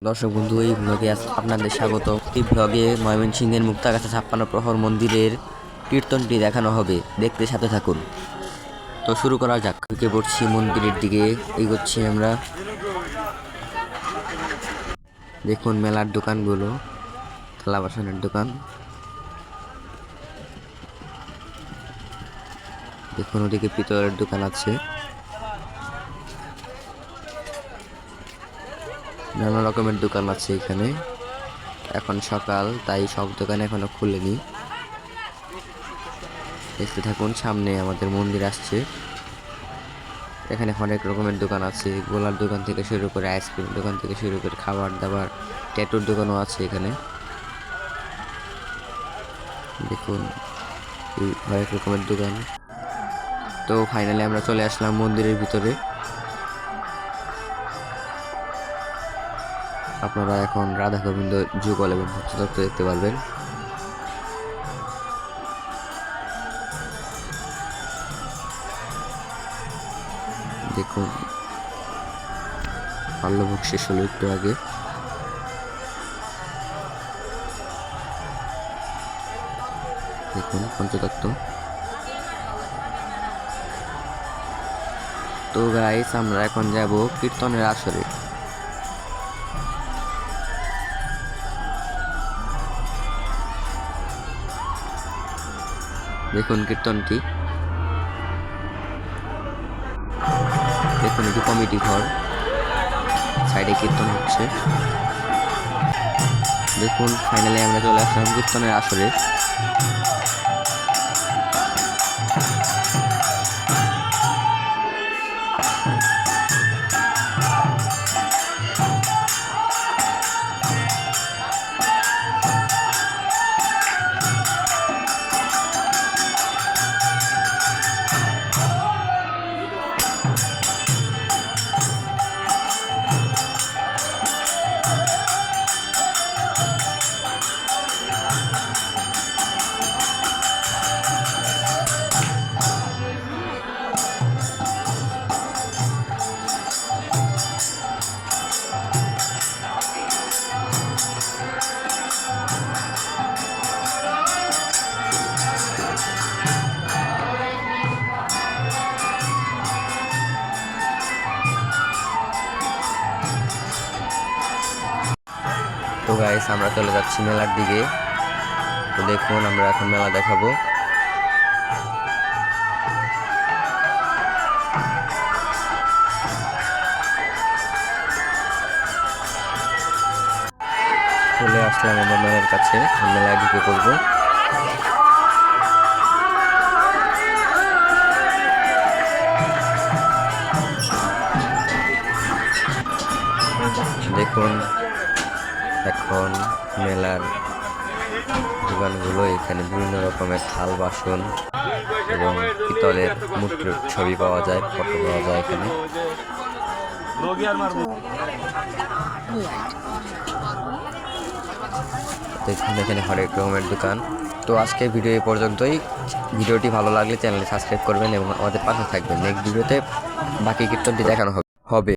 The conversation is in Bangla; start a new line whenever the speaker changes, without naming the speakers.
দর্শক বন্ধু, এই ব্লগে আপনাদের স্বাগত। এই ব্লগে ময়মনসিংহের মুক্তাগাছা 56 প্রহর মন্দিরের কীর্তনটি দেখানো হবে, দেখতে সাথে থাকুন। তো শুরু করা যাক। ঢুকে পড়ছি মন্দিরের দিকে, এগোচ্ছি আমরা। দেখুন মেলার দোকানগুলো, থালা বাসনের দোকান। দেখুন ওদিকে পিতলের দোকান আছে, নানা রকমের দোকান আছে এখানে। এখন সকাল, তাই সব দোকান এখনো খুলেনি। দেখতে থাকুন, সামনে আমাদের মন্দির আসছে। এখানে অনেক রকমের দোকান আছে, গোলার দোকান থেকে শুরু করে আইসক্রিম দোকান থেকে শুরু করে খাবার দাবার, ট্যাটুর দোকানও আছে এখানে। দেখুন অনেক রকমের দোকান। তো ফাইনালি আমরা চলে আসলাম মন্দিরের ভিতরে। আপনারা এখন রাধা গোবিন্দ যুগল এবং ভক্ততত্ত্ব দেখতে পারবেন। দেখুন বাল্যভোগ শেষ হলো একটু আগে। দেখুন পঞ্চতত্ত্ব। তো গাইস, আমরা এখন যাব কীর্তনের আসরে। দেখুন কীর্তনটি, দেখুন এটি কমিটি ঘর, সাইডে কীর্তন হচ্ছে। দেখুন ফাইনালি আমরা চলে আসলাম কীর্তনের আসরে। তো গাইস, আমরা চলে যাচ্ছি মেলার দিকে। তো দেখুন আমরা এখন মেলা দেখাবো। চলে আসলাম আমরা মেলার কাছে, মেলায় ঢুকে পড়বো। দেখুন এখন মেলার দোকানগুলো, এখানে বিভিন্ন রকমের থাল বাসন এবং পিতলের মূর্তির ছবি পাওয়া যায়, ফটো পাওয়া যায় এখানে। দেখুন এখানে হরেক রকমের দোকান। তো আজকে ভিডিও এই পর্যন্তই। ভিডিওটি ভালো লাগলে চ্যানেলে সাবস্ক্রাইব করবেন এবং আমাদের পাশে থাকবেন। নেক্সট ভিডিওতে বাকি কীর্তনটি দেখানো হবে।